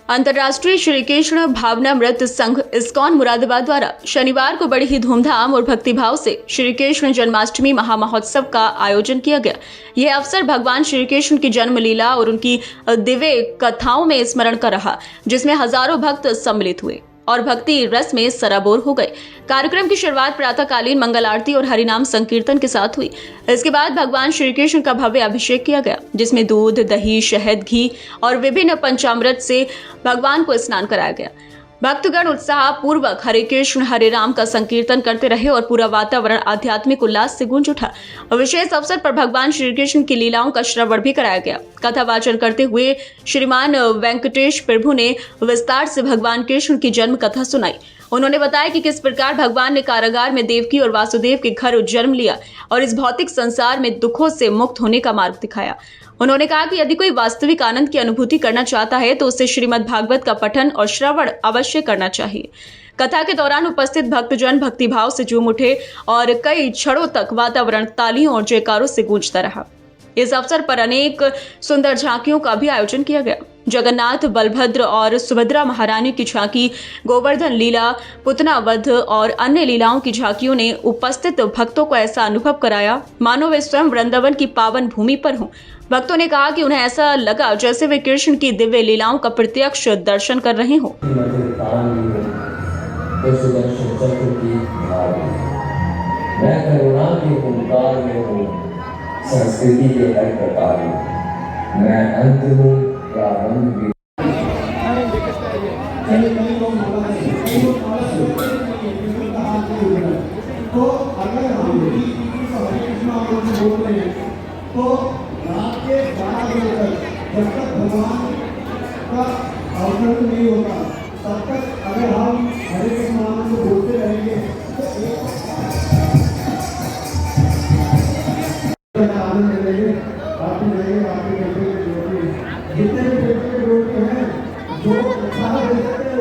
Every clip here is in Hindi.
अंतर्राष्ट्रीय श्री कृष्ण भावनामृत संघ इस्कॉन मुरादाबाद द्वारा शनिवार को बड़ी ही धूमधाम और भक्तिभाव से श्री कृष्ण जन्माष्टमी महामहोत्सव का आयोजन किया गया। यह अवसर भगवान श्री कृष्ण की जन्म लीला और उनकी दिव्य कथाओं में स्मरण का रहा, जिसमें हजारों भक्त सम्मिलित हुए और भक्ति रस में सराबोर हो गए। कार्यक्रम की शुरुआत प्रातःकालीन मंगल आरती और हरिनाम संकीर्तन के साथ हुई। इसके बाद भगवान श्री कृष्ण का भव्य अभिषेक किया गया, जिसमें दूध, दही, शहद, घी और विभिन्न पंचामृत से भगवान को स्नान कराया गया। भक्तगण उत्साह पूर्वक हरे कृष्ण हरे राम का संकीर्तन करते रहे और पूरा वातावरण आध्यात्मिक उल्लास से गूंज उठा। विशेष अवसर पर भगवान श्री कृष्ण की लीलाओं का श्रवण भी कराया गया। कथा वाचन करते हुए श्रीमान वेंकटेश प्रभु ने विस्तार से भगवान कृष्ण की जन्म कथा सुनाई। उन्होंने बताया कि किस प्रकार भगवान ने कारागार में देवकी और वासुदेव के घर जन्म लिया और इस भौतिक संसार में दुखों से मुक्त होने का मार्ग दिखाया। उन्होंने कहा कि यदि कोई वास्तविक आनंद की अनुभूति करना चाहता है तो उसे श्रीमद् भागवत का पठन और श्रवण अवश्य करना चाहिए। कथा के दौरान उपस्थित भक्तजन भक्तिभाव से झूम उठे और कई क्षणों तक वातावरण तालियों और जयकारों से गूंजता रहा। इस अवसर पर अनेक सुंदर झांकियों का भी आयोजन किया गया। जगन्नाथ, बलभद्र और सुभद्रा महारानी की झांकी, गोवर्धन लीला, पुतना वध और अन्य लीलाओं की झांकियों ने उपस्थित भक्तों को ऐसा अनुभव कराया मानो वे स्वयं वृंदावन की पावन भूमि पर हों। भक्तों ने कहा कि उन्हें ऐसा लगा जैसे वे कृष्ण की दिव्य लीलाओं का प्रत्यक्ष दर्शन कर रहे हों। संस्कृति के हर प्रकार मैं अंत हूँ प्रारंभ भी। तो अगर हम बोल रहे हैं तो रात के 12 बजे तक जब तक भगवान का अवतरण नहीं होता तब तक अगर हम हरे कृष्ण नाम को बोलते रहेंगे तो आनंद लेंगे। जितने भी व्यक्ति के लोग हैं जो उत्साह दे सकते हैं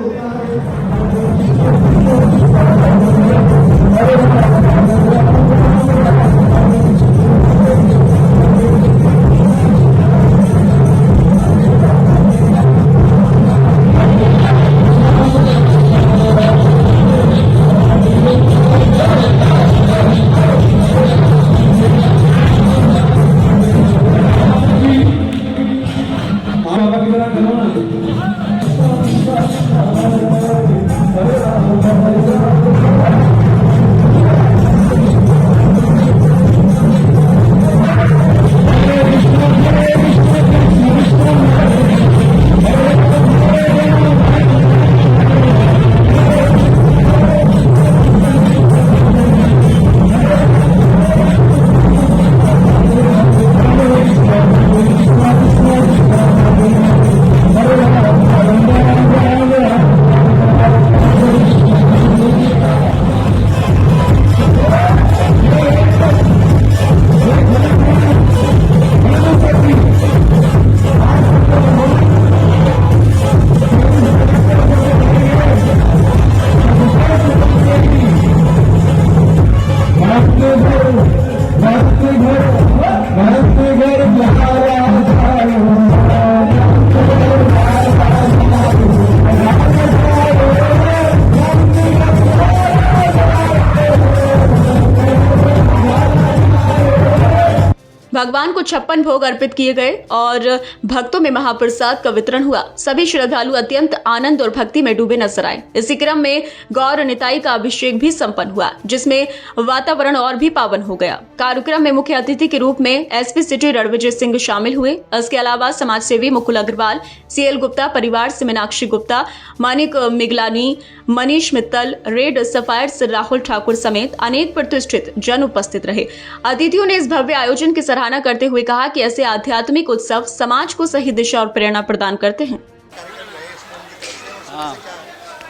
भगवान को 56 भोग अर्पित किए गए और भक्तों में महाप्रसाद का वितरण हुआ। सभी श्रद्धालु अत्यंत आनंद और भक्ति में डूबे नजर आए। इसी क्रम में गौर निताई का अभिषेक भी संपन्न हुआ, जिसमें वातावरण और भी पावन हो गया। कार्यक्रम में मुख्य अतिथि के रूप में एसपी सिटी रणविजय सिंह शामिल हुए। इसके अलावा समाज सेवी मुकुल अग्रवाल, सीएल गुप्ता परिवार से मीनाक्षी गुप्ता, मानिक मिगलानी, मनीष मित्तल, रेड सफायर्स राहुल ठाकुर समेत अनेक प्रतिष्ठित जन उपस्थित रहे। अतिथियों ने इस भव्य आयोजन की सराहना करते हुए कहा कि ऐसे आध्यात्मिक उत्सव समाज को सही दिशा और प्रेरणा प्रदान करते हैं।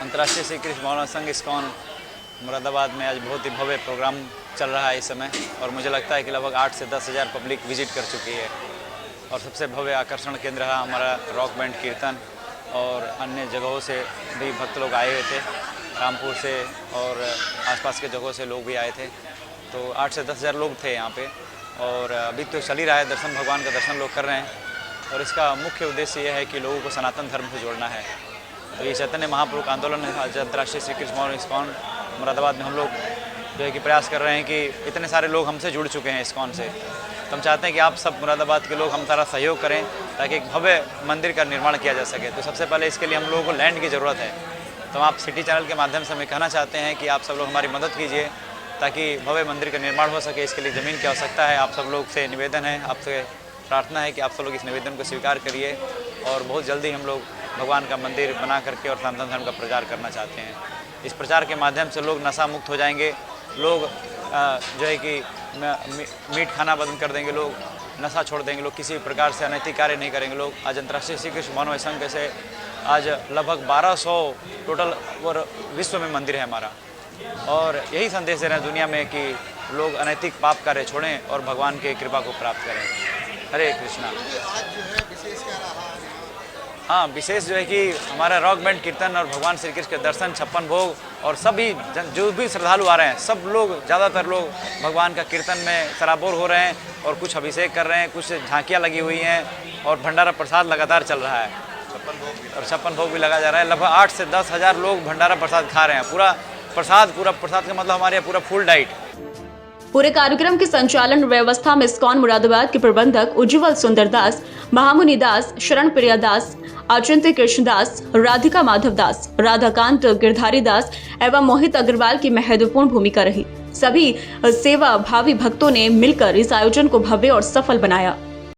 अंतर्राष्ट्रीय श्री कृष्ण भावना संघ इस्कॉन मुरादाबाद में आज बहुत ही भव्य प्रोग्राम चल रहा है इस समय, और मुझे लगता है कि लगभग 8 से 10 हज़ार पब्लिक विजिट कर चुकी है। और सबसे भव्य आकर्षण केंद्र रहा हमारा रॉक बैंड कीर्तन, और अन्य जगहों से भी भक्त लोग आए हुए थे, रामपुर से और आसपास के जगहों से लोग भी आए थे। तो 8 से 10 हज़ार लोग थे यहाँ पे, और अभी तो चल ही रहा है दर्शन, भगवान का दर्शन लोग कर रहे हैं। और इसका मुख्य उद्देश्य यह है कि लोगों को सनातन धर्म से जोड़ना है। तो ये चैतन्य महाप्रभु का आंदोलन है। आज अंतर्राष्ट्रीय श्री कृष्ण भवन इस्कॉन मुरादाबाद में हम लोग जो है कि प्रयास कर रहे हैं कि इतने सारे लोग हमसे जुड़ चुके हैं इस्कॉन से, तो हम चाहते हैं कि आप सब मुरादाबाद के लोग हम सारा सहयोग करें ताकि एक भव्य मंदिर का निर्माण किया जा सके। तो सबसे पहले इसके लिए हम लोगों को लैंड की ज़रूरत है, तो आप सिटी चैनल के माध्यम से हमें कहना चाहते हैं कि आप सब लोग हमारी मदद कीजिए ताकि भव्य मंदिर का निर्माण हो सके। इसके लिए ज़मीन की आवश्यकता है। आप सब लोग से निवेदन है, आपसे प्रार्थना है कि आप सब लोग इस निवेदन को स्वीकार करिए और बहुत जल्दी हम लोग भगवान का मंदिर बना करके और सनातन धर्म का प्रचार करना चाहते हैं। इस प्रचार के माध्यम से लोग नशा मुक्त हो जाएंगे, लोग जो है कि मीट खाना बंद कर देंगे, लोग नशा छोड़ देंगे, लोग किसी प्रकार से अनैतिक कार्य नहीं करेंगे। लोग आज अंतर्राष्ट्रीय श्री कृष्ण भवन संघ से आज लगभग 1200 टोटल और विश्व में मंदिर है हमारा, और यही संदेश दे रहे हैं दुनिया में कि लोग अनैतिक पाप कार्य छोड़ें और भगवान की कृपा को प्राप्त करें। हरे कृष्णा। हाँ, विशेष जो है कि हमारा रॉक बैंड कीर्तन और भगवान श्री कृष्ण के दर्शन, 56 भोग और सभी जो भी श्रद्धालु आ रहे हैं सब लोग, ज़्यादातर लोग भगवान का कीर्तन में सराबोर हो रहे हैं और कुछ अभिषेक कर रहे हैं, कुछ झांकियाँ लगी हुई हैं और भंडारा प्रसाद लगातार चल रहा है और 56 भोग भी लगा जा रहा है। लगभग 8 से 10 हज़ार लोग भंडारा प्रसाद खा रहे हैं। पूरा प्रसाद का मतलब हमारे यहाँ पूरा फुल डाइट। पूरे कार्यक्रम के संचालन व्यवस्था में इस्कॉन मुरादाबाद के प्रबंधक उज्जवल सुंदरदास, महामुनि दास, शरण प्रिया दास, अचिंत्य कृष्णदास, राधिका माधव दास, राधाकांत गिरधारी दास एवं मोहित अग्रवाल की महत्वपूर्ण भूमिका रही। सभी सेवा भावी भक्तों ने मिलकर इस आयोजन को भव्य और सफल बनाया।